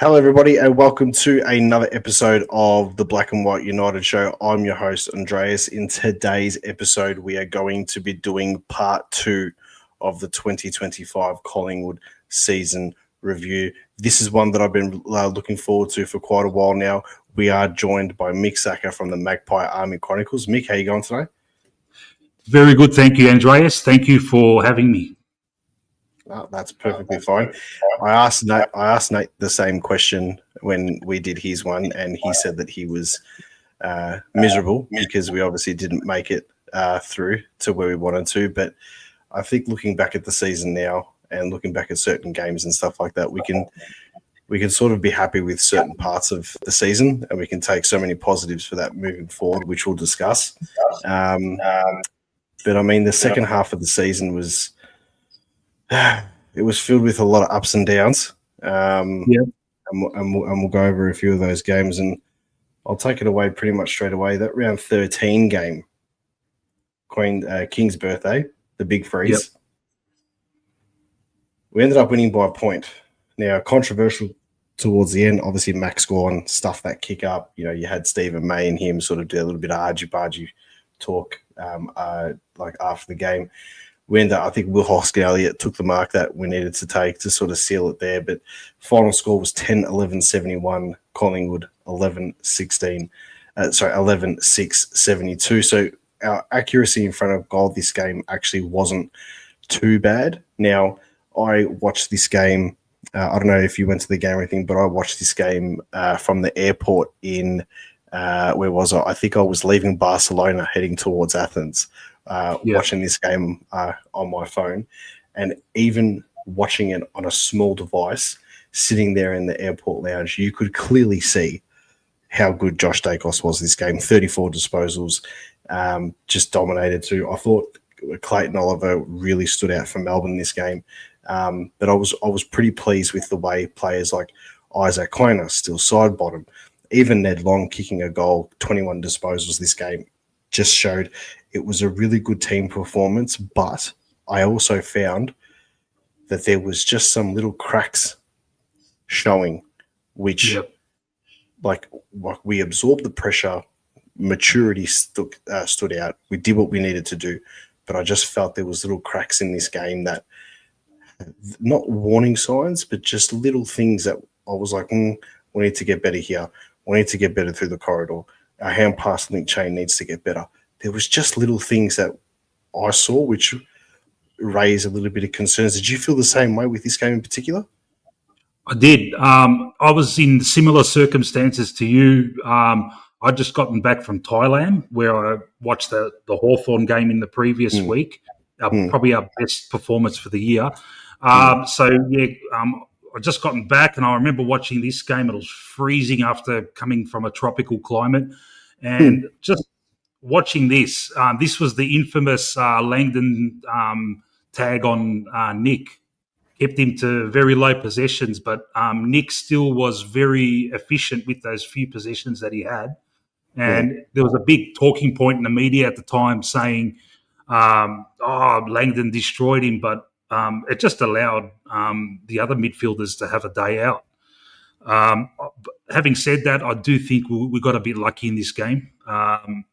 Hello, everybody, and welcome to another episode of the Black and White United Show. I'm your host, Andreas. In today's episode, we are going to be doing part 2 of the 2025 Collingwood season review. This is one that I've been looking forward to for quite a while now. We are joined by Mick Sacker from the Magpie Army Chronicles. Mick, how are you going today? Very good, thank you, Andreas. Thank you for having me. Oh, that's perfectly fine. I asked Nate the same question when we did his one, and he said that he was miserable because we obviously didn't make it through to where we wanted to. But I think looking back at the season now and looking back at certain games and stuff like that, we can sort of be happy with certain parts of the season, and we can take so many positives for that moving forward, which we'll discuss. But I mean, the second half of the season was. It was filled with a lot of ups and downs. And we'll go over a few of those games, and I'll take it away pretty much straight away. That round 13 game, King's birthday, the big freeze. Yep. We ended up winning by a point. Now, controversial towards the end, obviously Max Gorn stuffed that kick up. You know, you had Stephen May and him sort of do a little bit of argy-bargy talk like after the game. We ended up, I think Will Hoskin-Elliott took the mark that we needed to take to sort of seal it there. But final score was 10-11-71, Collingwood 11-6-72. So our accuracy in front of goal this game actually wasn't too bad. Now, I watched this game. I don't know if you went to the game or anything, but I watched this game from the airport in, where was I? I think I was leaving Barcelona heading towards Athens. Watching this game on my phone, and even watching it on a small device sitting there in the airport lounge, you could clearly see how good Josh Dacos was this game. 34 disposals, just dominated too. I thought Clayton Oliver really stood out for Melbourne in this game, but I was pretty pleased with the way players like Isaac Kleiner, still side bottom, even Ned Long kicking a goal, 21 disposals this game, just showed it was a really good team performance. But I also found that there was just some little cracks showing, which like we absorbed the pressure, maturity stood out. We did what we needed to do, but I just felt there was little cracks in this game that, not warning signs, but just little things that I was like, we need to get better here. We need to get better through the corridor. Our hand pass link chain needs to get better. There was just little things that I saw which raised a little bit of concerns. Did you feel the same way with this game in particular? I did. I was in similar circumstances to you. I'd just gotten back from Thailand, where I watched the Hawthorn game in the previous week, probably our best performance for the year. I just gotten back, and I remember watching this game. It was freezing after coming from a tropical climate, and just watching this. This was the infamous Langdon tag on Nick. Kept him to very low possessions, but Nick still was very efficient with those few possessions that he had. And there was a big talking point in the media at the time saying, Langdon destroyed him, but it just allowed the other midfielders to have a day out. Having said that, I do think we got a bit lucky in this game. I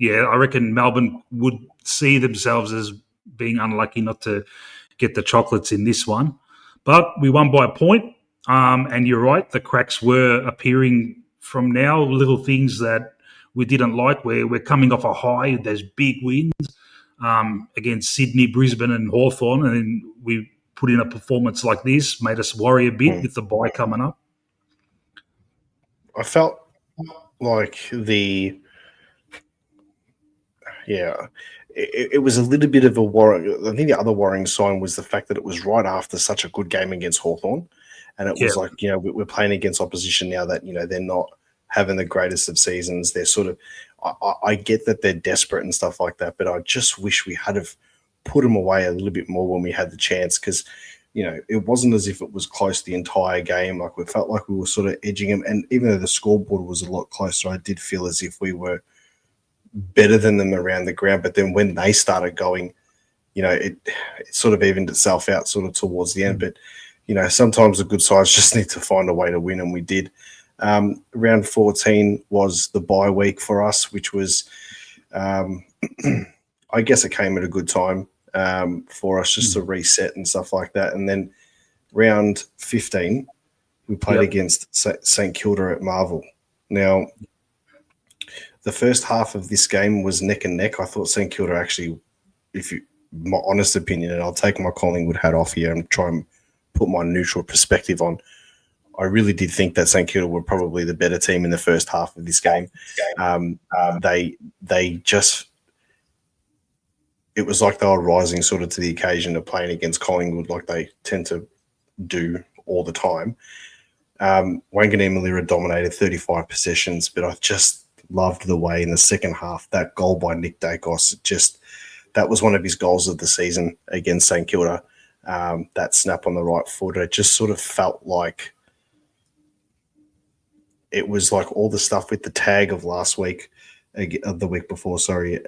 reckon Melbourne would see themselves as being unlucky not to get the chocolates in this one. But we won by a point, and you're right, the cracks were appearing from now, little things that we didn't like. We're coming off a high, there's big wins against Sydney, Brisbane and Hawthorn, and then we put in a performance like this, made us worry a bit with the bye coming up. I felt like it was a little bit of a worry. I think the other worrying sign was the fact that it was right after such a good game against Hawthorn. And it was like, we're playing against opposition now that, they're not having the greatest of seasons. They're sort of, I get that they're desperate and stuff like that, but I just wish we had have put them away a little bit more when we had the chance, because, it wasn't as if it was close the entire game. Like, we felt like we were sort of edging them. And even though the scoreboard was a lot closer, I did feel as if we were better than them around the ground. But then when they started going, it sort of evened itself out sort of towards the end. But, sometimes the good sides just need to find a way to win, and we did. Round 14 was the bye week for us, which was, I guess it came at a good time for us just to reset and stuff like that. And then round 15, we played against St Kilda at Marvel. Now, the first half of this game was neck and neck. I thought St Kilda actually, my honest opinion, and I'll take my Collingwood hat off here and try and put my neutral perspective on, I really did think that St Kilda were probably the better team in the first half of this game. They just, it was like they were rising sort of to the occasion of playing against Collingwood like they tend to do all the time. Wanganeen-Malira dominated 35 possessions, but I just loved the way in the second half, that goal by Nick Dacos, that was one of his goals of the season against St Kilda. That snap on the right foot, it just sort of felt like it was like all the stuff with the tag of last week, of the week before,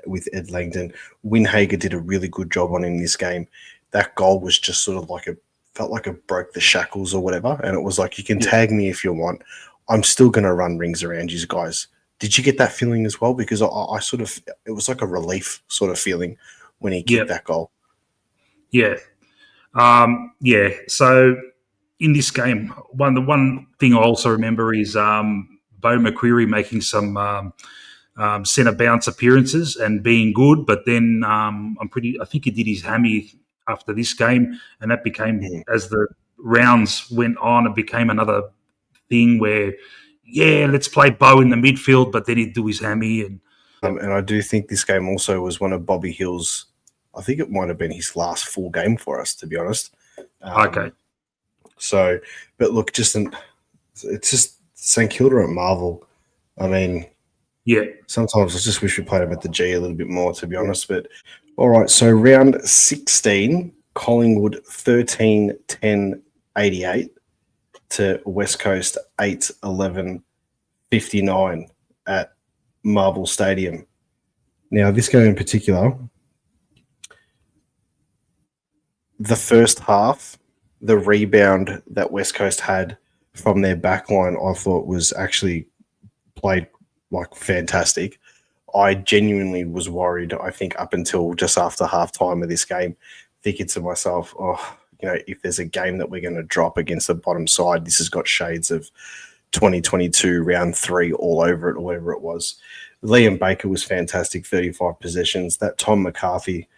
with Ed Langdon. Winhager did a really good job on him this game. That goal was just sort of like felt like it broke the shackles or whatever. And it was like, you can tag me if you want. I'm still going to run rings around you guys. Did you get that feeling as well? Because I sort of, it was like a relief sort of feeling when he kicked that goal. Yeah. So in this game, the one thing I also remember is Bo McQuarrie making some centre bounce appearances and being good, but then I think he did his hammy after this game, and that became, as the rounds went on, it became another thing where, let's play Bo in the midfield, but then he'd do his hammy. And I do think this game also was one of Bobby Hill's, I think it might have been his last full game for us, to be honest. Okay. So, but look, it's just St Kilda at Marvel. I mean, sometimes I just wish we played them at the G a little bit more, to be honest. But all right, so round 16, Collingwood 13-10-88 to West Coast 8-11-59 at Marvel Stadium. Now, this game in particular, the first half, the rebound that West Coast had from their backline, I thought was actually played like fantastic. I genuinely was worried, I think, up until just after halftime of this game, thinking to myself, if there's a game that we're going to drop against the bottom side, this has got shades of 2022 round 3 all over it, or whatever it was. Liam Baker was fantastic, 35 possessions. That Tom McCarthy,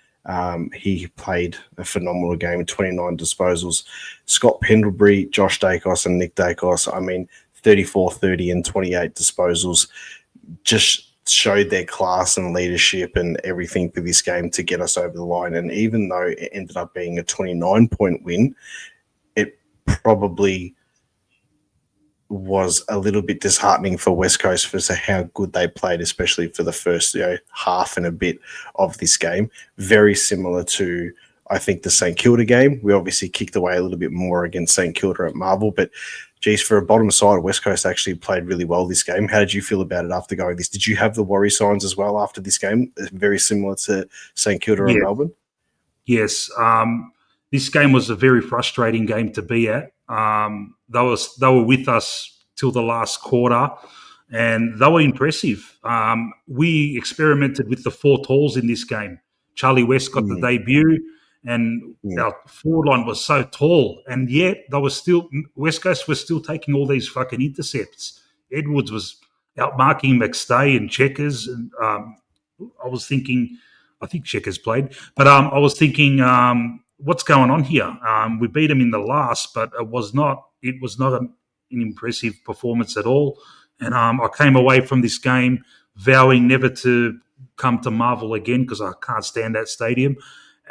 he played a phenomenal game, 29 disposals. Scott Pendlebury, Josh Dacos, and Nick Dacos, 34, 30, and 28 disposals, just showed their class and leadership and everything for this game to get us over the line. And even though it ended up being a 29-point win, it probably was a little bit disheartening for West Coast for how good they played, especially for the first half and a bit of this game. Very similar to, I think, the St Kilda game. We obviously kicked away a little bit more against St Kilda at Marvel, but geez, for a bottom side, West Coast actually played really well this game. How did you feel about it after going this? Did you have the worry signs as well after this game? Very similar to St Kilda and Melbourne? Yes. This game was a very frustrating game to be at. They were with us till the last quarter, and they were impressive. We experimented with the 4 talls in this game. Charlie West got the debut, and our forward line was so tall, and yet West Coast was still taking all these fucking intercepts. Edwards was outmarking McStay and Checkers, and I was thinking, I think Checkers played, but I was thinking, what's going on here? We beat them in the last, but it was not an impressive performance at all. And I came away from this game vowing never to come to Marvel again because I can't stand that stadium.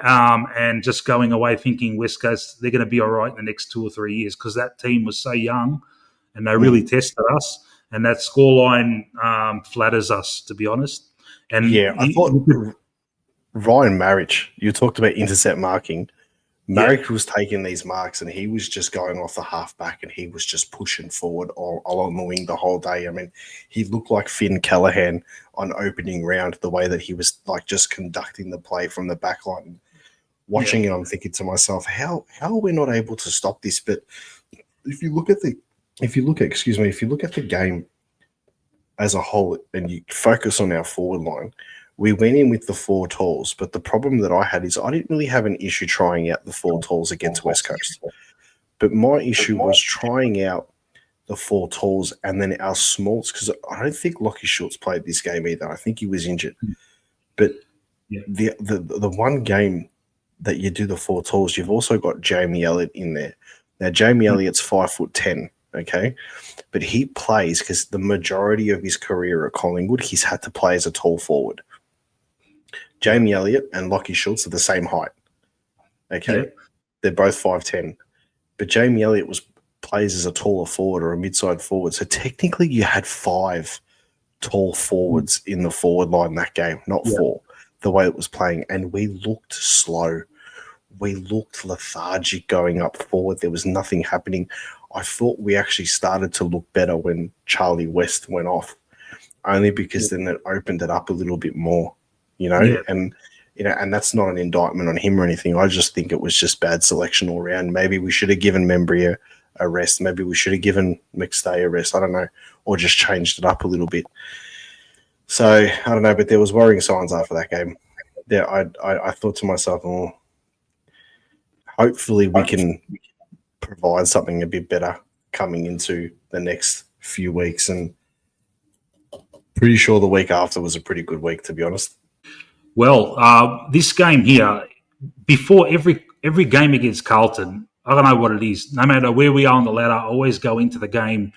And just going away thinking West Coast, they're going to be all right in the next 2 or 3 years because that team was so young and they really tested us. And that scoreline flatters us, to be honest. And I thought Ryan Marich, you talked about intercept marking. Marich was taking these marks and he was just going off the halfback and he was just pushing forward along the wing the whole day. I mean, he looked like Finn Callahan on opening round, the way that he was like just conducting the play from the back line. watching it, I'm thinking to myself, how are we not able to stop this? But if you look at the game as a whole and you focus on our forward line, we went in with the 4 talls, but the problem that I had is I didn't really have an issue trying out the 4 talls against West Coast. But my issue was trying out the 4 talls and then our smalls, because I don't think Lockie Schultz played this game either. I think he was injured. But the one game that you do the 4 talls, you've also got Jamie Elliott in there. Now, Jamie Elliott's 5'10", okay? But he plays because the majority of his career at Collingwood, he's had to play as a tall forward. Jamie Elliott and Lockie Schultz are the same height, okay? Yeah. They're both 5'10". But Jamie Elliott plays as a taller forward or a mid-side forward. So technically you had 5 tall forwards in the forward line that game, not 4, the way it was playing. And we looked slow. We looked lethargic going up forward. There was nothing happening. I thought we actually started to look better when Charlie West went off, only because then it opened it up a little bit more, and and that's not an indictment on him or anything. I just think it was just bad selection all around. Maybe we should have given Membry a rest. Maybe we should have given McStay a rest. I don't know, or just changed it up a little bit. So I don't know, but there was worrying signs after that game. There, I thought to myself, hopefully we can provide something a bit better coming into the next few weeks. And pretty sure the week after was a pretty good week, to be honest. Well, this game here, before every game against Carlton, I don't know what it is. No matter where we are on the ladder, I always go into the game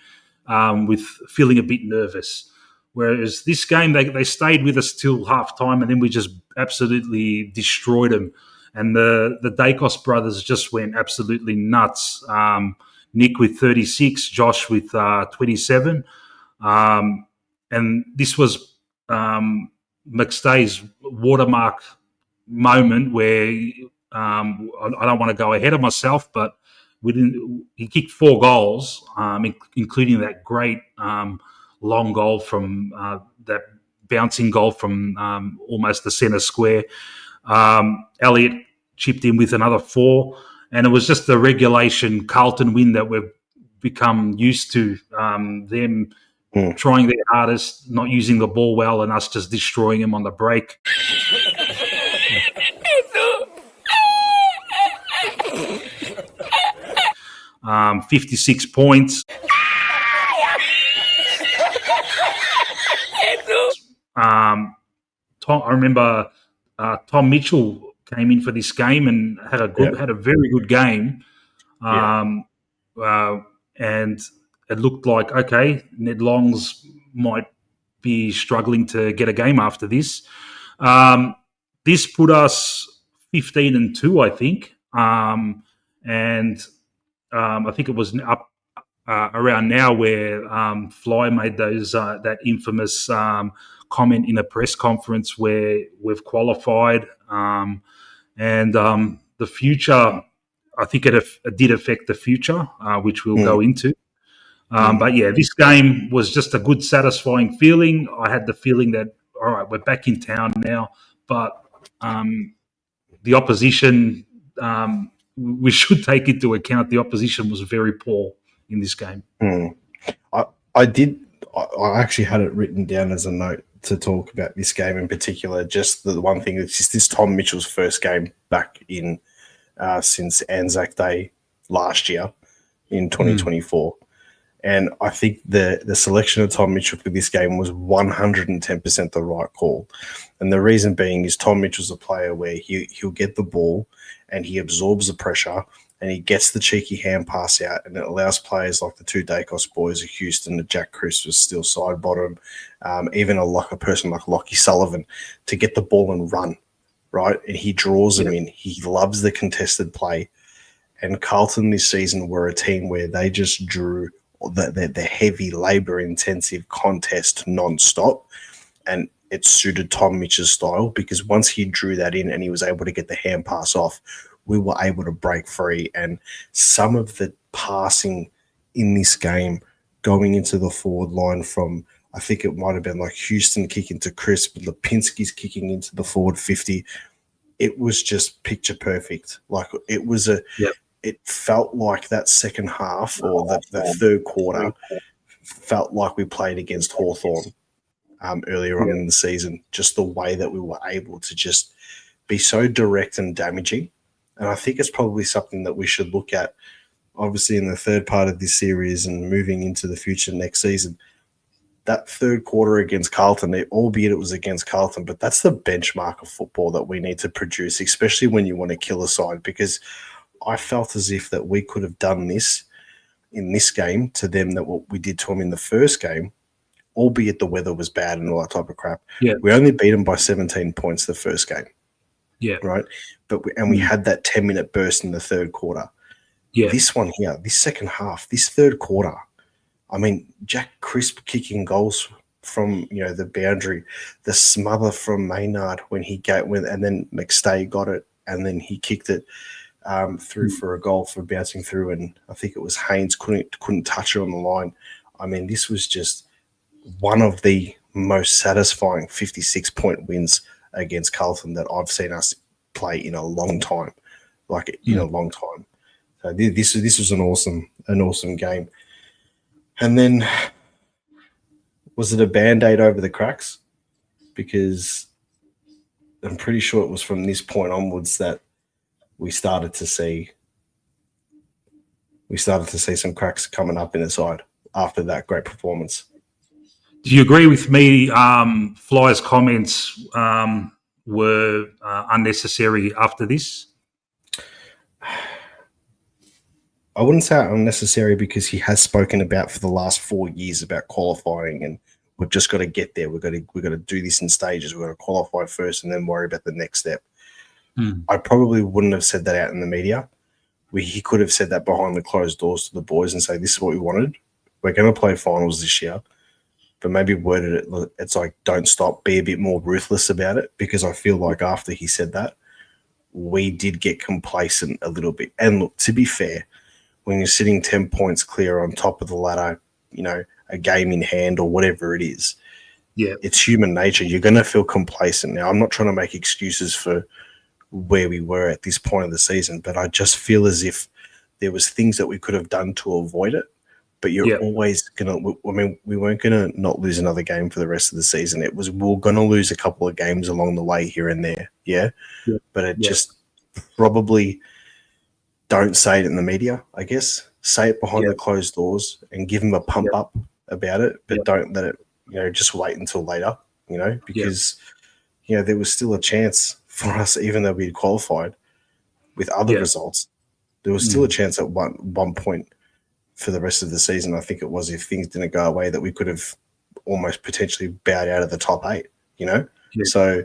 with feeling a bit nervous. Whereas this game, they stayed with us till halftime, and then we just absolutely destroyed them. And the Dacos brothers just went absolutely nuts. Nick with 36, Josh with 27. And this was McStay's watermark moment where I don't want to go ahead of myself, but he kicked 4 goals, including that great long goal from that bouncing goal from almost the centre square. Elliott chipped in with another 4, and it was just the regulation Carlton win that we've become used to, them trying their hardest, not using the ball well, and us just destroying them on the break. 56 points. I remember Tom Mitchell came in for this game and had a very good game. And it looked like, okay, Ned Longs might be struggling to get a game after this. This put us 15-2, I think. And I think it was up around now where Fly made that infamous comment in a press conference where we've qualified. And the future, I think it did affect the future, which we'll go into. But yeah, this game was just a good, satisfying feeling. I had the feeling that, all right, we're back in town now. But the opposition, we should take into account the opposition was very poor in this game. I actually had it written down as a note to talk about this game in particular. Just the one thing, it's just this Tom Mitchell's first game back in since Anzac Day last year in 2024. And I think the selection of Tom Mitchell for this game was 110% the right call. And the reason being is Tom Mitchell's a player where he'll get the ball and he absorbs the pressure and he gets the cheeky hand pass out, and it allows players like the 2 Dacos boys of Houston, that Jack Chris was still side bottom, even a person like Lockie Sullivan, to get the ball and run, right? And he draws them in. He loves the contested play. And Carlton this season were a team where they just drew the heavy labour-intensive contest non-stop, and it suited Tom Mitchell's style, because once he drew that in and he was able to get the hand pass off, we were able to break free. And some of the passing in this game going into the forward line from, I think it might have been like Houston kicking to Chris, but Lipinski's kicking into the forward 50. it was just picture perfect. Like it was it felt like that second half or the third quarter felt like we played against Hawthorn earlier on in the season. Just the way that we were able to just be so direct and damaging. And I think it's probably something that we should look at, obviously, in the third part of this series and moving into the future next season. That third quarter against Carlton, albeit it was against Carlton, but that's the benchmark of football that we need to produce, especially when you want to kill a side, because I felt as if that we could have done this in this game to them that what we did to them in the first game, albeit the weather was bad and all that type of crap. Yeah. We only beat them by 17 points the first game. Yeah. Right. But we had that 10-minute burst in the third quarter. Yeah. This one here, this second half, this third quarter, I mean, Jack Crisp kicking goals from, the boundary, the smother from Maynard when he and then McStay got it and then he kicked it through for a goal for bouncing through, and I think it was Haynes couldn't touch it on the line. I mean, this was just one of the most satisfying 56-point wins against Carlton that I've seen us play in a long time, in a long time. So this was an awesome game. And then, was it a Band-Aid over the cracks? Because I'm pretty sure it was from this point onwards that we started to see some cracks coming up in the side after that great performance. Do you agree with me? Fly's comments were unnecessary after this? I wouldn't say unnecessary because he has spoken about for the last 4 years about qualifying, and we've just got to get there. We've got to do this in stages. We've got to qualify first and then worry about the next step. I probably wouldn't have said that out in the media. He could have said that behind the closed doors to the boys and say, this is what we wanted. We're going to play finals this year. But maybe worded it, it's like, don't stop, be a bit more ruthless about it, because I feel like after he said that, we did get complacent a little bit. And look, to be fair, when you're sitting 10 points clear on top of the ladder, a game in hand or whatever it is, it's human nature. You're going to feel complacent. Now, I'm not trying to make excuses for where we were at this point of the season, but I just feel as if there was things that we could have done to avoid it. But you're always going to – I mean, we weren't going to not lose another game for the rest of the season. It was we're going to lose a couple of games along the way here and there, But it just probably don't say it in the media, I guess. Say it behind the closed doors and give them a pump up about it, but don't let it, just wait until later, because, there was still a chance for us, even though we had qualified with other results. There was still a chance at one point for the rest of the season, I think it was, if things didn't go away, that we could have almost potentially bowed out of the top 8, So,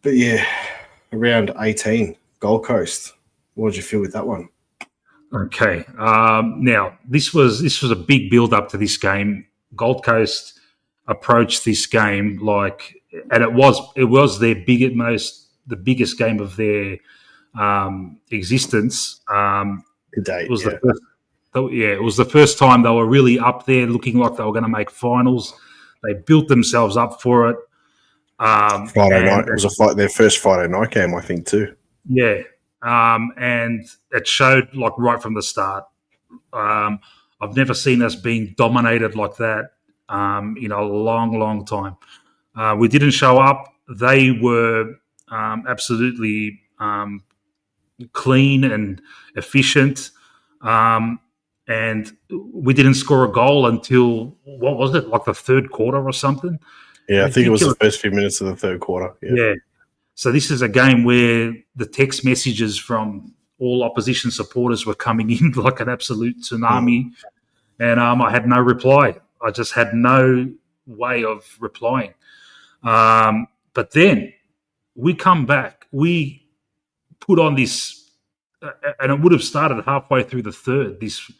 but around 18, Gold Coast. What did you feel with that one? Okay. Now, this was a big build-up to this game. Gold Coast approached this game and it was their the biggest game of their existence. To date, it was it was the first time they were really up there, looking like they were going to make finals. They built themselves up for it. Friday night. It was their first Friday night game, I think, too. Yeah. And it showed right from the start. I've never seen us being dominated like that in a long, long time. We didn't show up. They were absolutely clean and efficient. And we didn't score a goal until, what was it, the third quarter or something? Yeah, I think it was the first few minutes of the third quarter. Yeah. So this is a game where the text messages from all opposition supporters were coming in like an absolute tsunami. And I had no reply. I just had no way of replying. But then we come back. We put on this, and it would have started halfway through the third, this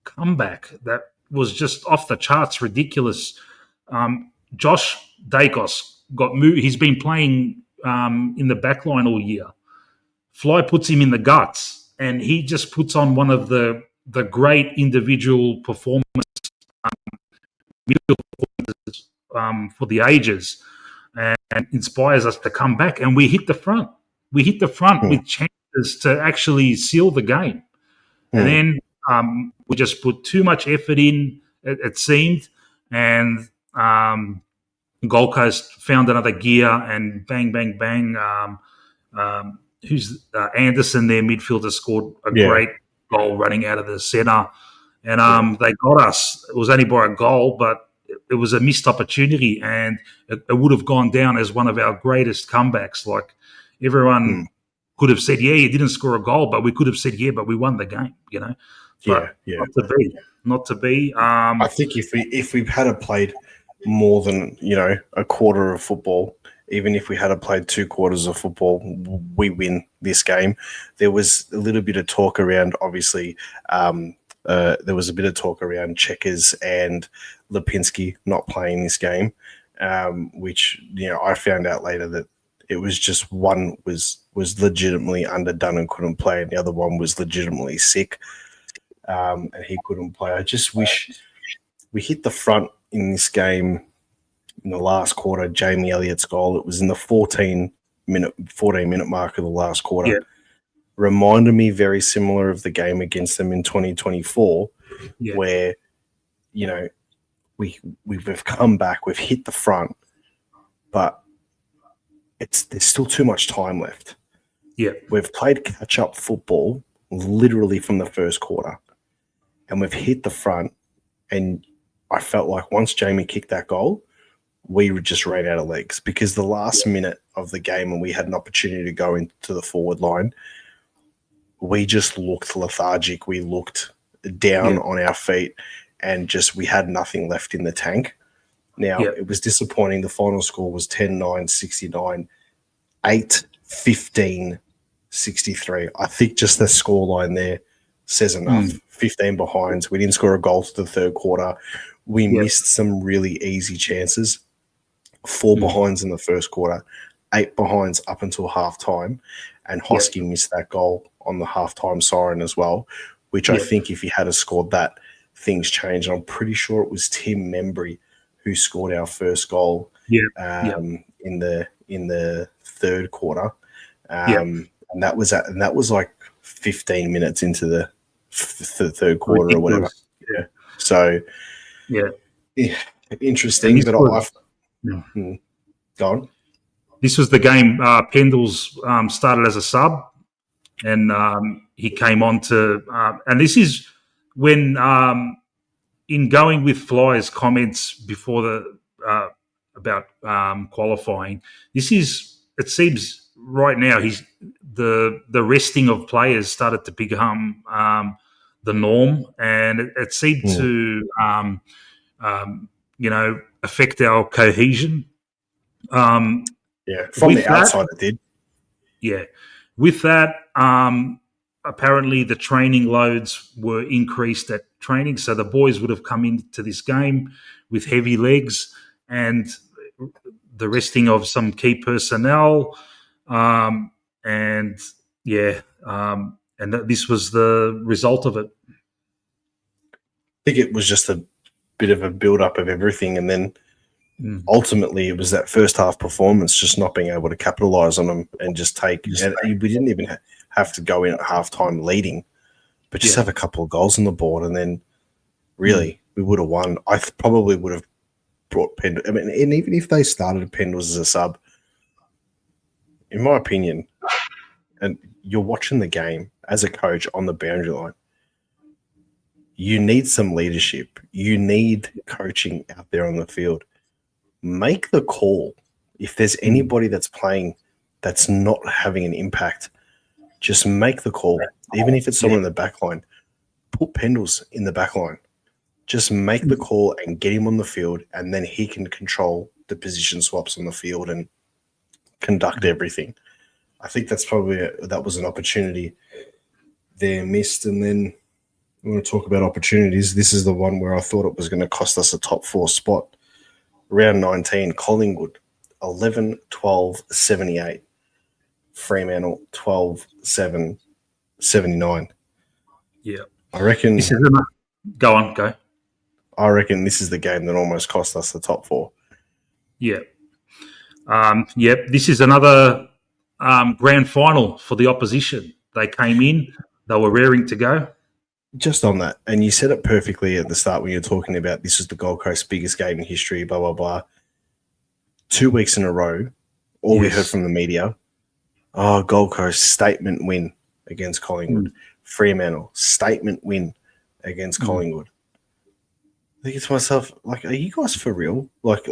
comeback that was just off the charts, ridiculous. Josh Dacos got moved. He's been playing in the back line all year. Fly puts him in the guts, and he just puts on one of the great individual performances for the ages, and inspires us to come back. And we hit the front. we hit the front with chances to actually seal the game. And then we just put too much effort in, it seemed, and Gold Coast found another gear, and bang, bang, bang. Who's Anderson, their midfielder, scored a great goal running out of the centre. And they got us. It was only by a goal, but it was a missed opportunity, and it would have gone down as one of our greatest comebacks. Like, everyone could have said, yeah, you didn't score a goal, but we could have said, yeah, but we won the game, you know. But not to be. I think if we had played more than, you know, a quarter of football, even if we had played 2 quarters of football, we win this game. There was a little bit of talk around, obviously, there was a bit of talk around Checkers and Lipinski not playing this game, which, you know, I found out later that it was just one was legitimately underdone and couldn't play, and the other one was legitimately sick, and he couldn't play. I just wish we hit the front in this game in the last quarter. Jamie Elliott's goal, it was in the 14-minute mark of the last quarter. Yeah. Reminded me very similar of the game against them in 2024, where, you know, we've come back, we've hit the front, but there's still too much time left. Yeah, we've played catch-up football literally from the first quarter, and we've hit the front. And I felt like once Jamie kicked that goal, we just ran out of legs, because the last minute of the game, and we had an opportunity to go into the forward line, we just looked lethargic. We looked down on our feet, and just we had nothing left in the tank. Now, it was disappointing. The final score was 10-9, 69, 8-15, 63. I think just the scoreline there says enough. 15 behinds. We didn't score a goal to the third quarter. We missed some really easy chances. 4 behinds in the first quarter, 8 behinds up until halftime, and Hosky missed that goal on the halftime siren as well, which I think if he had scored that, things changed. I'm pretty sure it was Tim Membry who scored our first goal in the third quarter, and that was like 15 minutes into the third quarter or whatever. So interesting. But go on. This was the game. Pendles started as a sub, and he came on to. And this is when, in going with Fly's comments before the about qualifying, this is. It seems right now the resting of players started to become the norm, and it seemed to affect our cohesion. From the outside, it did. Yeah. With that, apparently the training loads were increased at training, so the boys would have come into this game with heavy legs, and the resting of some key personnel, and this was the result of it. I think it was just a bit of a build-up of everything, and then ultimately it was that first half performance just not being able to capitalise on them and just take. And we didn't even have to go in at halftime leading, but just have a couple of goals on the board, and then really we would have won. I probably would have brought Pendles. I mean, and even if they started Pendles as a sub, in my opinion, and you're watching the game as a coach on the boundary line, you need some leadership. You need coaching out there on the field. Make the call. If there's anybody that's playing that's not having an impact, just make the call. Even if it's someone in the back line, put Pendles in the back line. Just make the call and get him on the field, and then he can control the position swaps on the field and conduct everything. I think that's probably that was an opportunity there missed. And then we want to talk about opportunities. This is the one where I thought it was going to cost us a top 4 spot. Round 19, Collingwood, 11-12-78. Fremantle, 12-7, 79. Yeah. I reckon... Go. I reckon this is the game that almost cost us the top 4. Yeah. This is another grand final for the opposition. They came in, they were raring to go. Just on that, and you said it perfectly at the start when you're talking about this is the Gold Coast's biggest game in history, blah, blah, blah. 2 weeks in a row, all we heard from the media, Gold Coast, statement win against Collingwood. Fremantle, statement win against Collingwood. I think to myself, like, are you guys for real? Like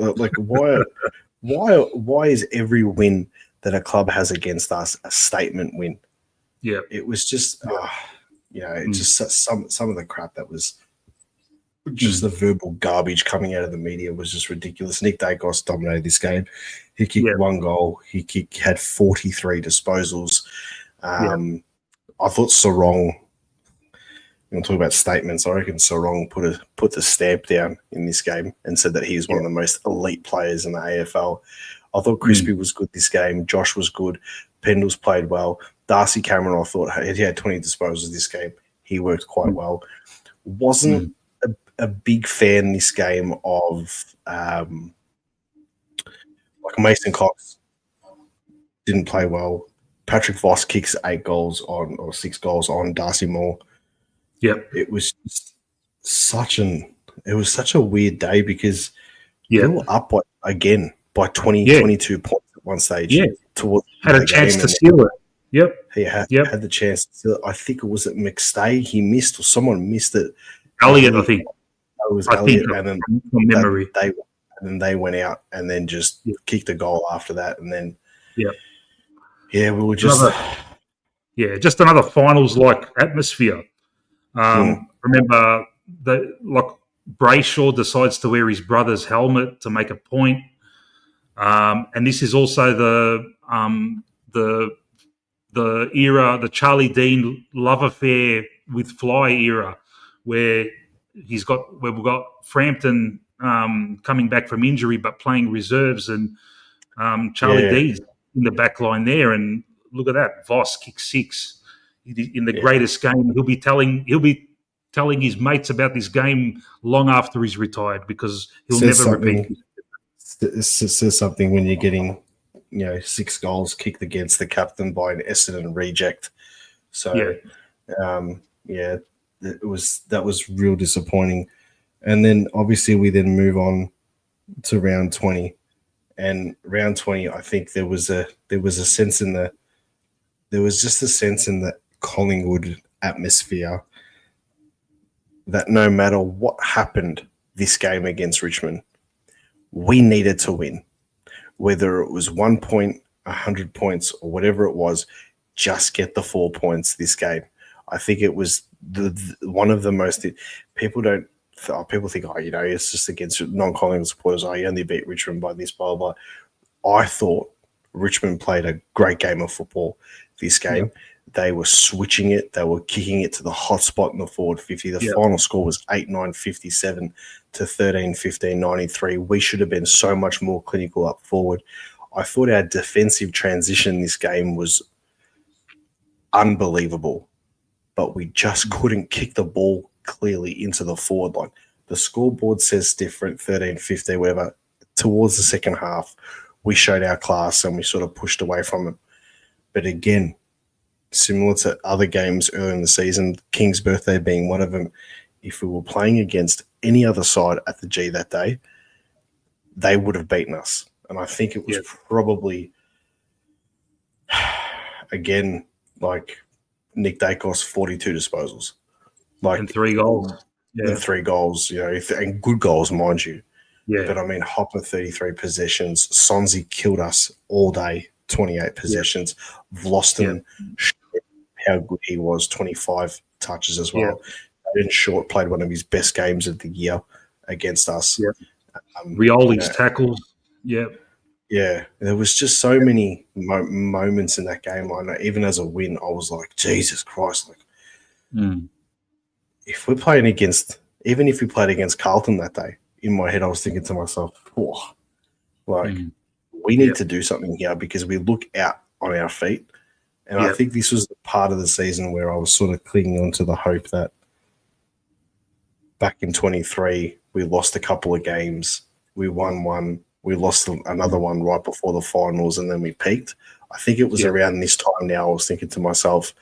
why is every win that a club has against us a statement win? Yeah. It was just, just some of the crap that was just the verbal garbage coming out of the media was just ridiculous. Nick Dacos dominated this game. He kicked 1 goal. He had 43 disposals. I thought Sarong, you want to talk about statements, I reckon Sarong put the stamp down in this game and said that he is one of the most elite players in the AFL. I thought Crispy was good this game. Josh was good. Pendle's played well. Darcy Cameron, I thought, he had 20 disposals this game. He worked quite well. Wasn't a big fan this game of like Mason Cox. Didn't play well. Patrick Voss kicks 6 goals on Darcy Moore. Yep. It was just such a weird day because they were up by 22 points at one stage. Yeah. Had a chance to steal it. Yep. He had the chance to steal it. I think it was at McStay he missed or someone missed it. Elliot, I think. It was Elliot, and then from memory. They went out and then just kicked a goal after that, and then we were just just another finals-like atmosphere. Remember that, Brayshaw decides to wear his brother's helmet to make a point, and this is also the era, the Charlie Dean love affair with Fly era, where we've got Frampton coming back from injury but playing reserves, and Charlie Dean's in the back line there, and look at that, Voss kicked 6 in the greatest game. He'll be telling his mates about this game long after he's retired because he'll never repeat it. It says something when you're getting 6 goals kicked against the captain by an Essendon reject. So that was real disappointing. And then obviously we then move on to round 20. And round 20, I think there was just a sense in the Collingwood atmosphere that no matter what happened this game against Richmond, we needed to win. Whether it was 1 point, 100 points, or whatever it was, just get the 4 points this game. I think it was one of the most people think, it's just against non-Collingwood supporters. You only beat Richmond by this, blah, blah. I thought Richmond played a great game of football this game. Yep. They were switching it. They were kicking it to the hot spot in the forward 50. The final score was 8-9-57 to 13-15-93. We should have been so much more clinical up forward. I thought our defensive transition this game was unbelievable, but we just couldn't kick the ball clearly into the forward line. The scoreboard says different, 13-15, whatever. Towards the second half, we showed our class and we sort of pushed away from it. But again, similar to other games earlier in the season, King's birthday being one of them, if we were playing against any other side at the G that day, they would have beaten us. And I think it was probably, again, like Nick Dacos, 42 disposals. And 3 goals. And 3 goals, and good goals, mind you. Yeah. But, Hopper, 33 possessions. Sonzi killed us all day, 28 possessions. Vlosten showed how good he was, 25 touches as well. And Short played one of his best games of the year against us. Yeah. Rioli's tackles. Yeah. Yeah. There was just so many moments in that game. I know, even as a win, I was like, Jesus Christ. If we played against Carlton that day, in my head, I was thinking to myself, we need to do something here because we look out on our feet. And I think this was the part of the season where I was sort of clinging on to the hope that back in 23, we lost a couple of games. We won one. We lost another one right before the finals, and then we peaked. I think it was Yeah. around this time now. I was thinking to myself,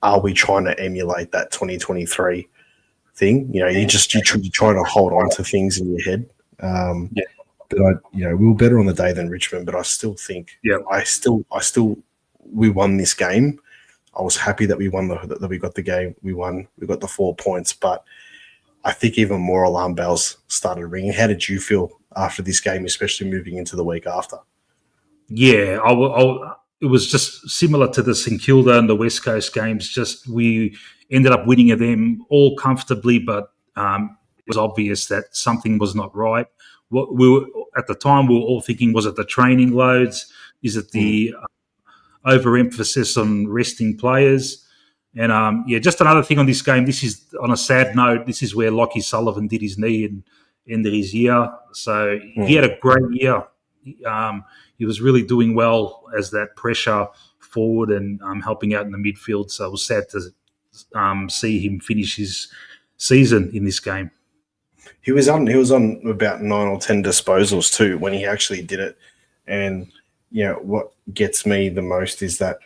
are we trying to emulate that 2023 thing? You're trying to hold on to things in your head. Yeah. But we were better on the day than Richmond, but I still think, we won this game. I was happy that we won that we got the game. We won. We got the 4 points, but I think even more alarm bells started ringing. How did you feel after this game, especially moving into the week after? Yeah, it was just similar to the St Kilda and the West Coast games. Just we ended up winning them all comfortably, but it was obvious that something was not right. What we were at the time, we were all thinking: was it the training loads? Is it the overemphasis on resting players? And just another thing on this game. This is on a sad note. This is where Lockie Sullivan did his knee and ended his year. So he had a great year. He was really doing well as that pressure forward and helping out in the midfield. So it was sad to see him finish his season in this game. He was on about 9 or 10 disposals too when he actually did it. And what gets me the most is that,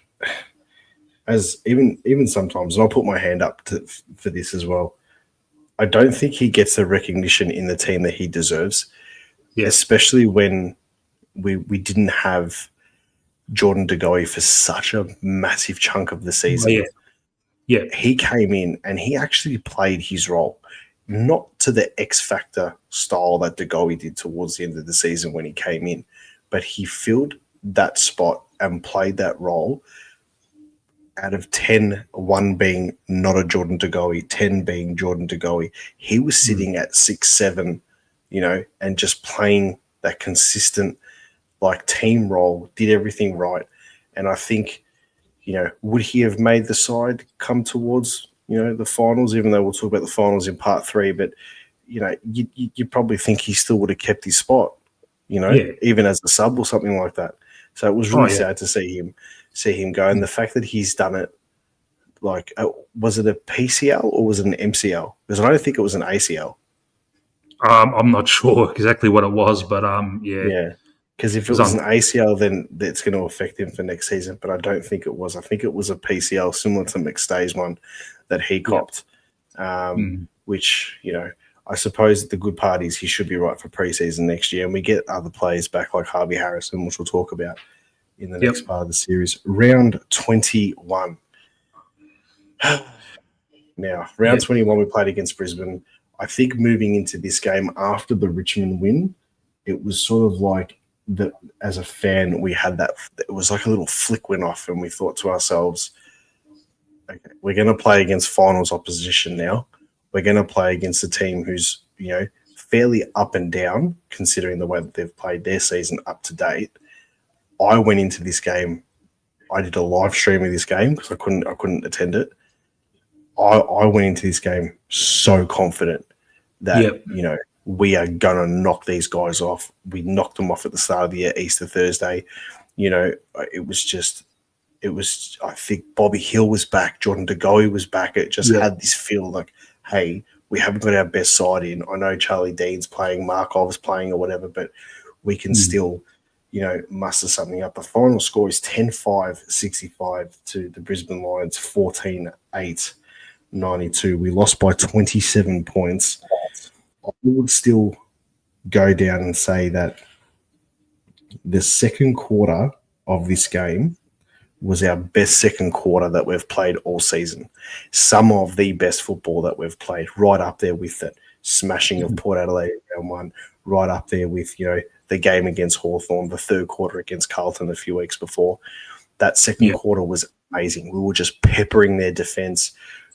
as even sometimes, and I'll put my hand up for this as well, I don't think he gets the recognition in the team that he deserves, especially when we didn't have Jordan De Goey for such a massive chunk of the season. He came in and he actually played his role, not to the X Factor style that De Goey did towards the end of the season when he came in, but he filled that spot and played that role. Out of 10, 1 being not a Jordan De Goey, 10 being Jordan De Goey, he was sitting at 6, 7, and just playing that consistent team role, did everything right. And I think, would he have made the side come towards, the finals, even though we'll talk about the finals in part 3, but, you probably think he still would have kept his spot, even as a sub or something like that. So it was really sad to see him go. And the fact that he's done it, was it a PCL or was it an MCL? Because I don't think it was an ACL. I'm not sure exactly what it was, but Yeah. Because if it was an ACL, then it's going to affect him for next season. But I don't think it was. I think it was a PCL similar to McStay's one that he copped, which, I suppose the good part is he should be right for preseason next year. And we get other players back like Harvey Harrison, which we'll talk about in the next part of the series. Round 21. Now, round 21, we played against Brisbane. I think moving into this game after the Richmond win, it was sort of like that as a fan, we had that. It was like a little flick went off, and we thought to ourselves, okay, we're going to play against finals opposition now. We're going to play against a team who's, fairly up and down, considering the way that they've played their season up to date. I went into this game. I did a live stream of this game because I couldn't attend it. I went into this game so confident that we are gonna knock these guys off. We knocked them off at the start of the year, Easter Thursday. It was. I think Bobby Hill was back. Jordan De Goey was back. It just had this feel like, hey, we haven't got our best side in. I know Charlie Dean's playing, Markov's playing, or whatever, but we can still, muster something up. The final score is 10-5, 65 to the Brisbane Lions, 14-8, 92. We lost by 27 points. I would still go down and say that the second quarter of this game was our best second quarter that we've played all season. Some of the best football that we've played, right up there with the smashing of Port Adelaide in round 1, right up there with, the game against Hawthorn, the third quarter against Carlton a few weeks before. That second quarter was amazing. We were just peppering their defence.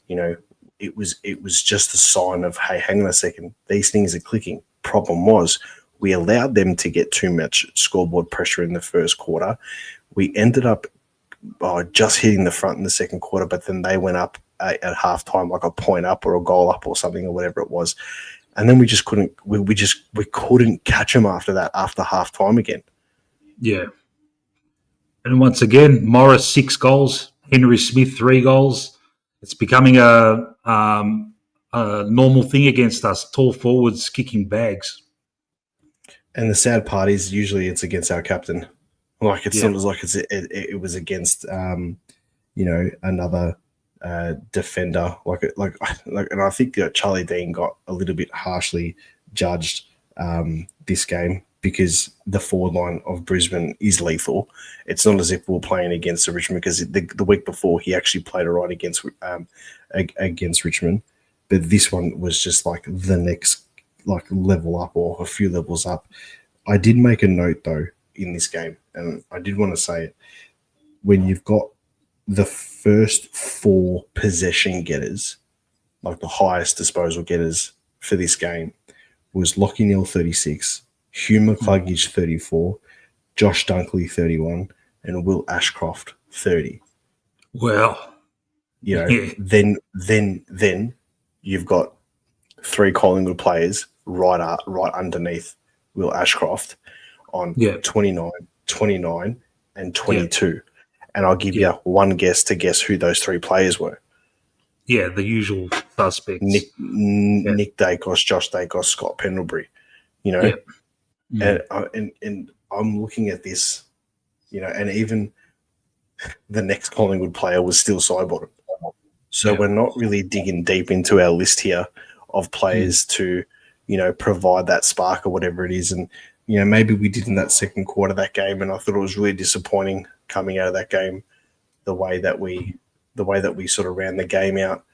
It was just a sign of, hey, hang on a second, these things are clicking. Problem was, we allowed them to get too much scoreboard pressure in the first quarter. We ended up just hitting the front in the second quarter, but then they went up at halftime, like a point up or a goal up or something or whatever it was. And then we just couldn't, we couldn't catch them after that, after halftime again. Yeah. And once again, Morris 6 goals, Henry Smith 3 goals. It's becoming a normal thing against us, tall forwards kicking bags. And the sad part is usually it's against our captain. Like it's Yeah. not as like it was against another defender like and I think that Charlie Dean got a little bit harshly judged this game because the forward line of Brisbane is lethal. It's not as if we're playing against the Richmond because the week before he actually played all right against Richmond, but this one was just like the next like level up or a few levels up. I did make a note though in this game, and I did want to say it when you've got the first 4 possession getters, like the highest disposal getters for this game, was Lockie Neal 36, Hugh McCluggage 34, Josh Dunkley 31, and Will Ashcroft 30. Well, yeah, Then you've got 3 Collingwood players right underneath Will Ashcroft on 29, 29, and 22. And I'll give you one guess to guess who those 3 players were. Yeah, the usual suspects. Nick Dacos, Josh Dacos, Scott Pendlebury. And I'm looking at this, and even the next Collingwood player was still Sidebottom. So we're not really digging deep into our list here of players to, provide that spark or whatever it is. And, maybe we did in that second quarter of that game, and I thought it was really disappointing coming out of that game, the way that we sort of ran the game out.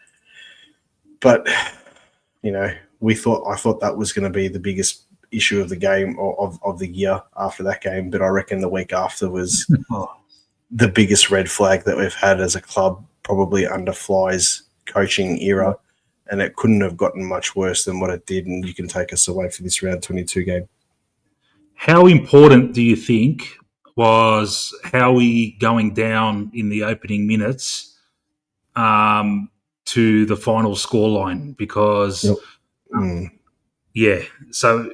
But, I thought that was going to be the biggest issue of the game or of the year after that game. But I reckon the week after was the biggest red flag that we've had as a club, probably under Fly's coaching era. And it couldn't have gotten much worse than what it did. And you can take us away for this round 22 game. How important do you think was Howie going down in the opening minutes to the final scoreline? Because, so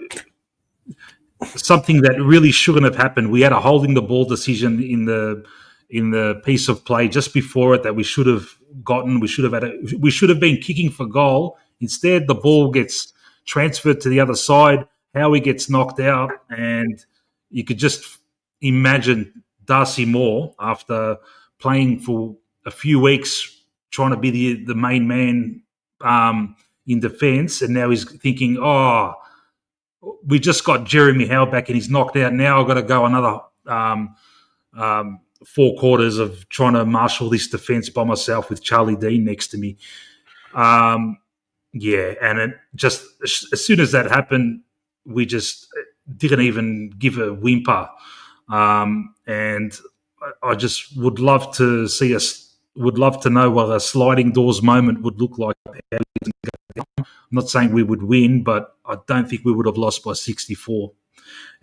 something that really shouldn't have happened. We had a holding the ball decision in the piece of play just before it that we should have gotten. We should have been kicking for goal. Instead, the ball gets transferred to the other side. Howie gets knocked out, and you could just imagine Darcy Moore, after playing for a few weeks, trying to be the main man in defence, and now he's thinking, we just got Jeremy Howe back and he's knocked out. Now I've got to go another 4 quarters of trying to marshal this defence by myself with Charlie Dean next to me. And it just, as soon as that happened, we just didn't even give a whimper. And I just would love to know what a sliding doors moment would look like. I'm not saying we would win, but I don't think we would have lost by 64.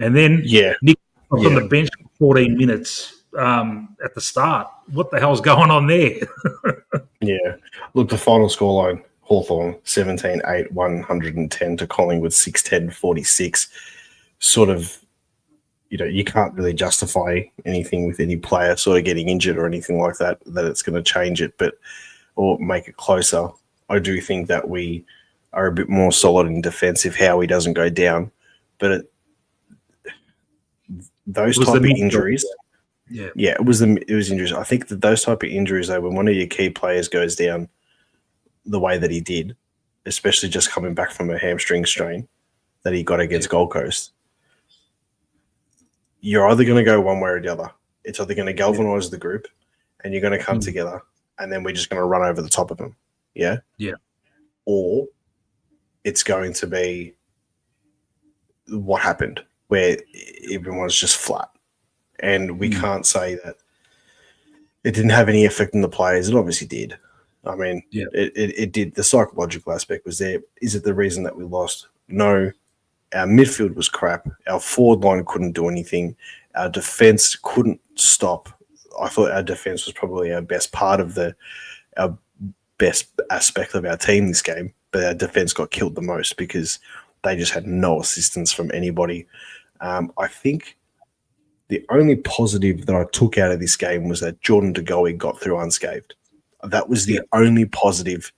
And then Nick on the bench for 14 minutes at the start. What the hell's going on there? Look, the final scoreline, Hawthorn 17-8, 110 to Collingwood 6-10-46. Sort of, you can't really justify anything with any player sort of getting injured or anything like that it's going to change it, or make it closer. I do think that we are a bit more solid in defence if Howie doesn't go down. But those type of injuries, it was injuries. I think that those type of injuries, though, when one of your key players goes down the way that he did, especially just coming back from a hamstring strain that he got against Gold Coast, you're either going to go one way or the other. It's either going to galvanise the group and you're going to come together, and then we're just going to run over the top of them. Yeah? Yeah. Or it's going to be what happened, where everyone's just flat. And we can't say that it didn't have any effect on the players. It obviously did. I mean, it did. The psychological aspect was there. Is it the reason that we lost? No. Our midfield was crap. Our forward line couldn't do anything. Our defence couldn't stop. I thought our defence was probably our best part of our best aspect of our team this game, but our defence got killed the most because they just had no assistance from anybody. I think the only positive that I took out of this game was that Jordan De Goey got through unscathed. That was the only positive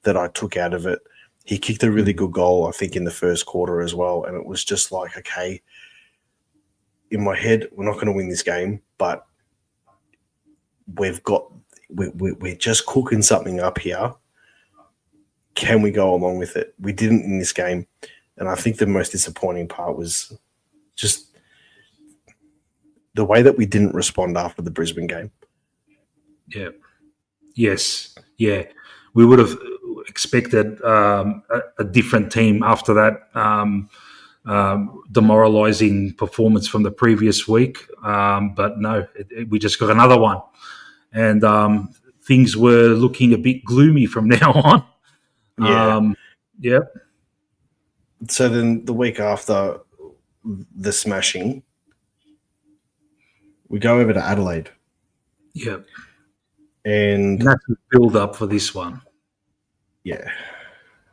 that I took out of it. He kicked a really good goal, I think, in the first quarter as well, and it was just like, okay, in my head, we're not going to win this game, but we're just cooking something up here. Can we go along with it? We didn't in this game. And I think the most disappointing part was just the way that we didn't respond after the Brisbane game. Yeah. Yes. Yeah. We would have expected a different team after that demoralising performance from the previous week. But no, we just got another one. And things were looking a bit gloomy from now on. Yeah. So then the week after the smashing, we go over to Adelaide. Yeah. And massive build up for this one. Yeah.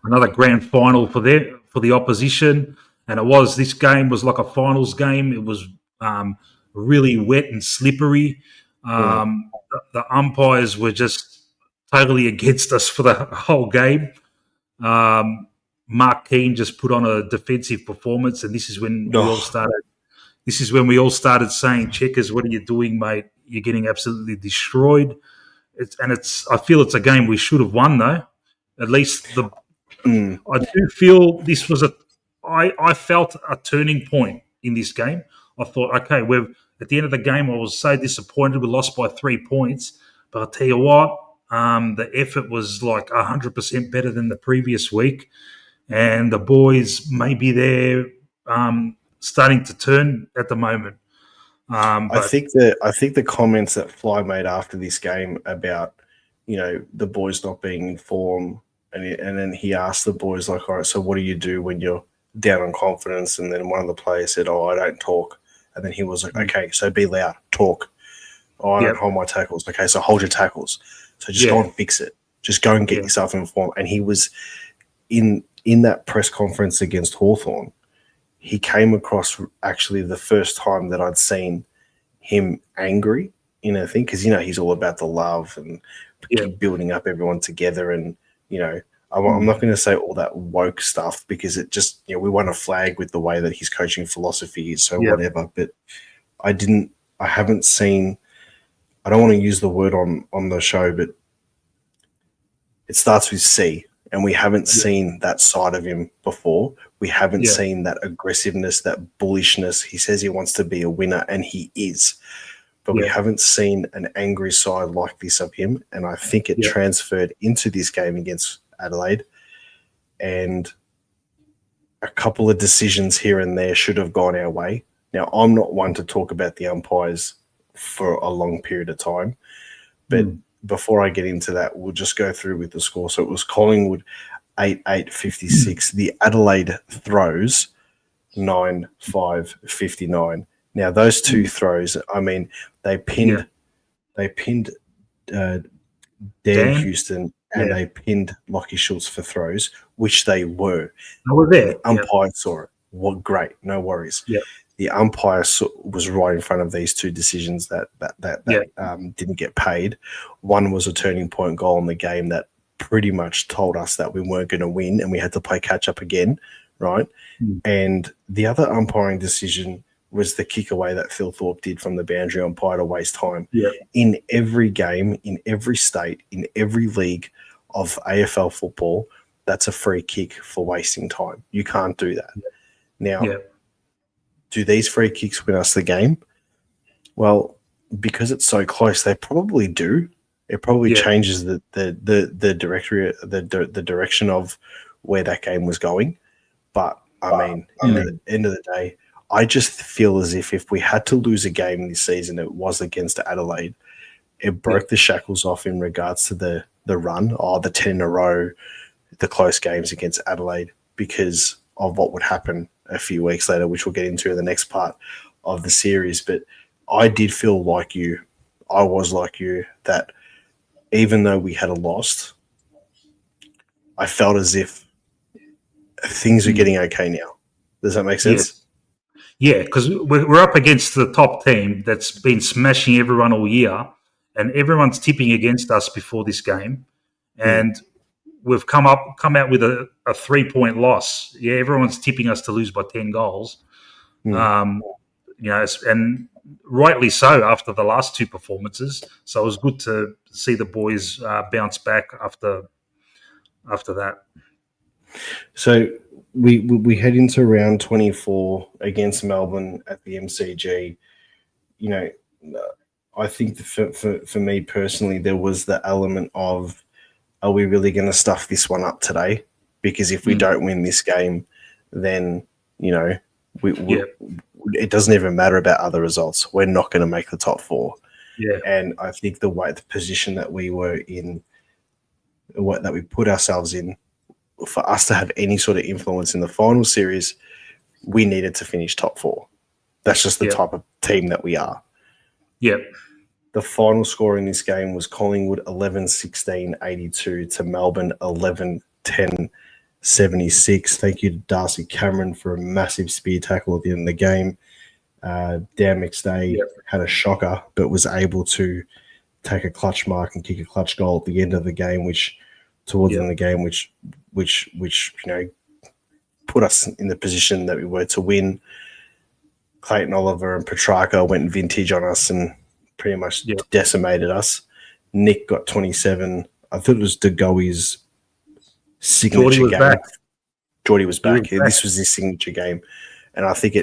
Another grand final for the opposition. And this game was like a finals game. It was really wet and slippery. The umpires were just totally against us for the whole game. Mark Keane just put on a defensive performance, and this is when we all started. This is when we all started saying, "Checkers, what are you doing, mate? You're getting absolutely destroyed." I feel it's a game we should have won, though. At least I do feel this was I felt a turning point in this game. I thought, okay, at the end of the game, I was so disappointed. We lost by 3 points, but I'll tell you what, the effort was like 100% better than the previous week, and the boys maybe they're starting to turn at the moment. I think the comments that Fly made after this game about the boys not being in form, and then he asked the boys like, all right, so what do you do when you're down on confidence? And then one of the players said, oh, I don't talk. And then he was like, okay, so be loud, talk. Oh, I don't hold my tackles. Okay, so hold your tackles. So just go and fix it. Just go and get yourself in form. And he was in that press conference against Hawthorn. He came across actually the first time that I'd seen him angry in a thing, because he's all about the love and keep building up everyone together. And I'm not going to say all that woke stuff, because it just we want a flag with the way that his coaching philosophy is. So whatever, but I haven't seen. I don't want to use the word on the show, but it starts with C. And we haven't seen that side of him before. We haven't seen that aggressiveness, that bullishness. He says he wants to be a winner, and he is. But we haven't seen an angry side like this of him. And I think it transferred into this game against Adelaide. And a couple of decisions here and there should have gone our way. Now, I'm not one to talk about the umpires for a long period of time. But before I get into that, we'll just go through with the score. So it was Collingwood 8-8-56. The Adelaide throws 9-5-59. Now those two throws, I mean, they pinned Dan Houston and they pinned Lockie Schultz for throws, which they were. I was there. The umpire saw it. What great, no worries. Yeah. The umpire was right in front of these two decisions that didn't get paid. One was a turning point goal in the game that pretty much told us that we weren't going to win and we had to play catch up again, right? And the other umpiring decision was the kick away that Phil Thorpe did from the boundary umpire to waste time. In every game, in every state, in every league of AFL football, that's a free kick for wasting time. You can't do that. Now, do these free kicks win us the game? Well, because it's so close, they probably do. It probably changes the direction of where that game was going. But I mean, at the end of the day, I just feel as if we had to lose a game this season, it was against Adelaide. It broke the shackles off in regards to the run, the 10 in a row, the close games against Adelaide, because of what would happen a few weeks later, which we'll get into in the next part of the series. But I did feel like you, I was like you, that even though we had a loss, I felt as if things are getting okay now. Does that make sense? Yeah, because we're up against the top team that's been smashing everyone all year, and everyone's tipping against us before this game, and we've come out with a 3-point loss. Yeah, everyone's tipping us to lose by 10 goals. and rightly so after the last two performances. So it was good to see the boys bounce back after that. So we head into round 24 against Melbourne at the MCG. I think for me personally, there was the element of, are we really going to stuff this one up today? Because if we don't win this game, then, it doesn't even matter about other results. We're not going to make the top four. Yeah. And I think the position that we were in, that we put ourselves in, for us to have any sort of influence in the final series, we needed to finish top four. That's just the type of team that we are. Yeah. The final score in this game was Collingwood 11-16-82 to Melbourne 11-10-76. Thank you to Darcy Cameron for a massive spear tackle at the end of the game. Dan McStay had a shocker, but was able to take a clutch mark and kick a clutch goal at the end of the game, which towards the end of the game, which put us in the position that we were to win. Clayton Oliver and Petrarca went vintage on us and pretty much decimated us. Nick got 27. I thought it was DeGoey's signature game. Geordie was back. This was his signature game, and I think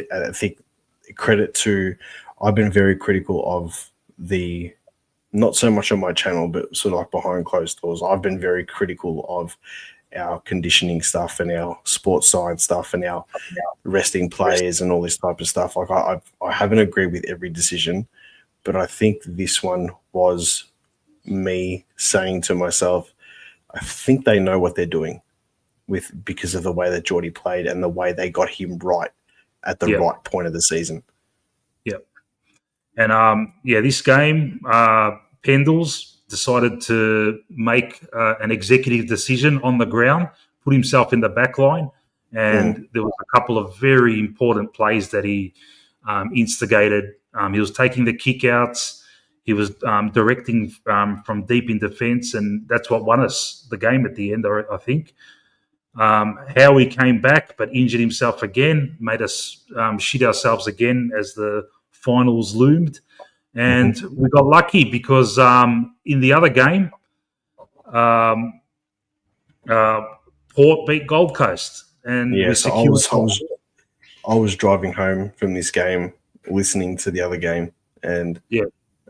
credit to. I've been very critical of the, not so much on my channel, but sort of like behind closed doors. I've been very critical of our conditioning stuff and our sports science stuff and our resting players and all this type of stuff. Like I haven't agreed with every decision, but I think this one was me saying to myself, I think they know what they're doing because of the way that Geordie played and the way they got him right at the right point of the season. Yep. And this game, Pendles decided to make an executive decision on the ground, put himself in the back line, and there was a couple of very important plays that he instigated. He was taking the kickouts. He was directing from deep in defence, and that's what won us the game at the end, I think. How he came back but injured himself again, made us shit ourselves again as the finals loomed. And we got lucky because in the other game, Port beat Gold Coast. And I was driving home from this game, listening to the other game, and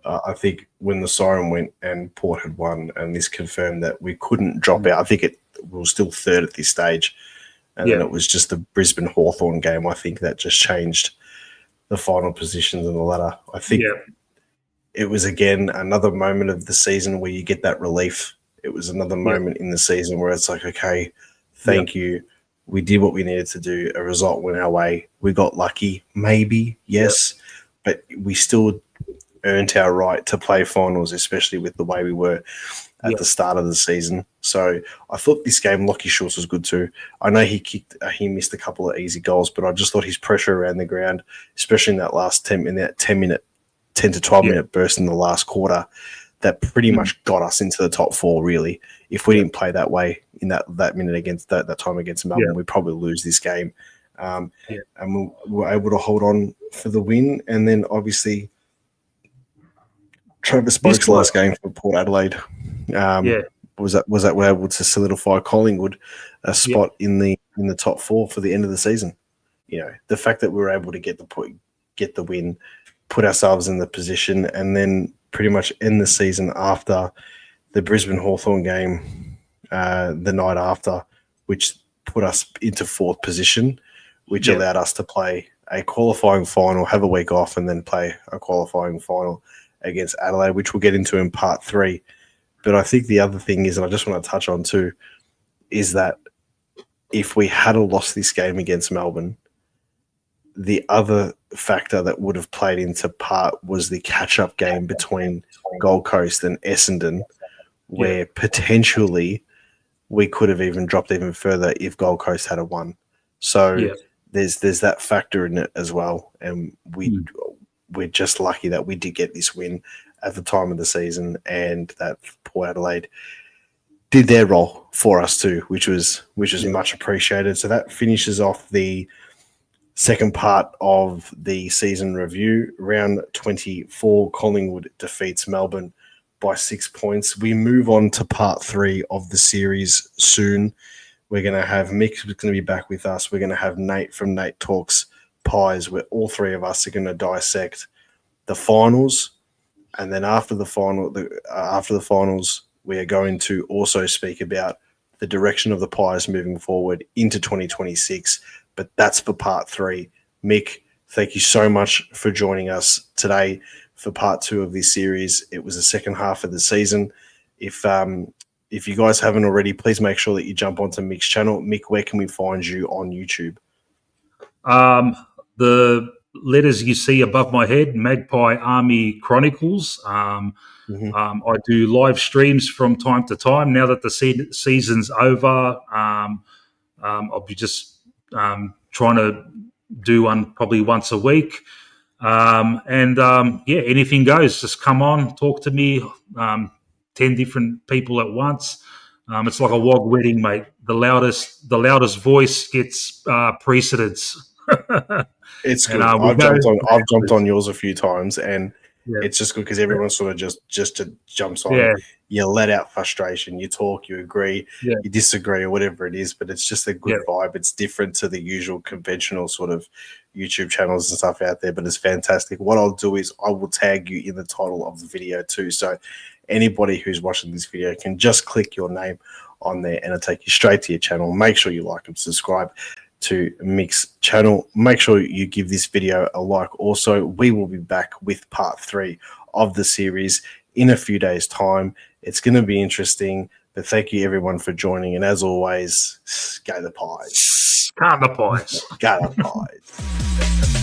I think when the siren went and Port had won, and this confirmed that we couldn't drop out. I think we were still third at this stage, and then it was just the Brisbane Hawthorn game. I think that just changed the final positions in the ladder. I think it was again another moment of the season where you get that relief. It was another moment in the season where it's like, okay, thank you. We did what we needed to do. A result went our way. We got lucky, maybe, yes, but we still earned our right to play finals, especially with the way we were at the start of the season. So I thought this game, Lockie Schultz was good too. I know he missed a couple of easy goals, but I just thought his pressure around the ground, especially in that last 10 to 12 minute burst in the last quarter, that pretty much got us into the top four, really. If we didn't play that way in that minute against that time against Melbourne, we'd probably lose this game. And we were able to hold on for the win. And then obviously Trevor Spoke's last game for Port Adelaide was that we're able to solidify Collingwood a spot in the top four for the end of the season. You know, the fact that we were able to get the win, put ourselves in the position, and then pretty much end the season after the Brisbane Hawthorn game the night after, which put us into fourth position, which allowed us to play a qualifying final, have a week off, and then play a qualifying final against Adelaide, which we'll get into in part 3. But I think the other thing is, and I just want to touch on too, is that if we had lost this game against Melbourne, the other factor that would have played into part was the catch-up game between Gold Coast and Essendon, where potentially we could have even dropped even further if Gold Coast had won. So there's that factor in it as well, and we're just lucky that we did get this win at the time of the season, and that Port Adelaide did their role for us too, which was much appreciated. So that finishes off the second part of the season review. Round 24, Collingwood defeats Melbourne by 6 points. We move on to part 3 of the series soon. We're going to have Mick, who's going to be back with us. We're going to have Nate from Nate Talks Pies, where all three of us are going to dissect the finals. And then after the finals, we are going to also speak about the direction of the Pies moving forward into 2026. But that's for part 3. Mick, thank you so much for joining us today for part 2 of this series. It was the second half of the season. If you guys haven't already, please make sure that you jump onto Mick's channel. Mick, where can we find you on YouTube? The letters you see above my head, Magpie Army Chronicles. I do live streams from time to time. Now that the season's over, I'll be just trying to do one probably once a week. Anything goes. Just come on, talk to me. 10 different people at once. It's like a WOG wedding, mate. The loudest voice gets precedence. It's good. I've jumped on yours a few times, and it's just good because everyone sort of just jumps on. Yeah. You let out frustration. You talk. You agree. Yeah. You disagree, or whatever it is. But it's just a good vibe. It's different to the usual conventional sort of YouTube channels and stuff out there. But it's fantastic. What I'll do is I will tag you in the title of the video too, so anybody who's watching this video can just click your name on there, and it'll take you straight to your channel. Make sure you like and subscribe to Mick's channel. Make sure you give this video a like. Also, we will be back with part 3 of the series in a few days' time. It's going to be interesting, but thank you everyone for joining. And as always, go the Pies. Go the Pies. Go the Pies.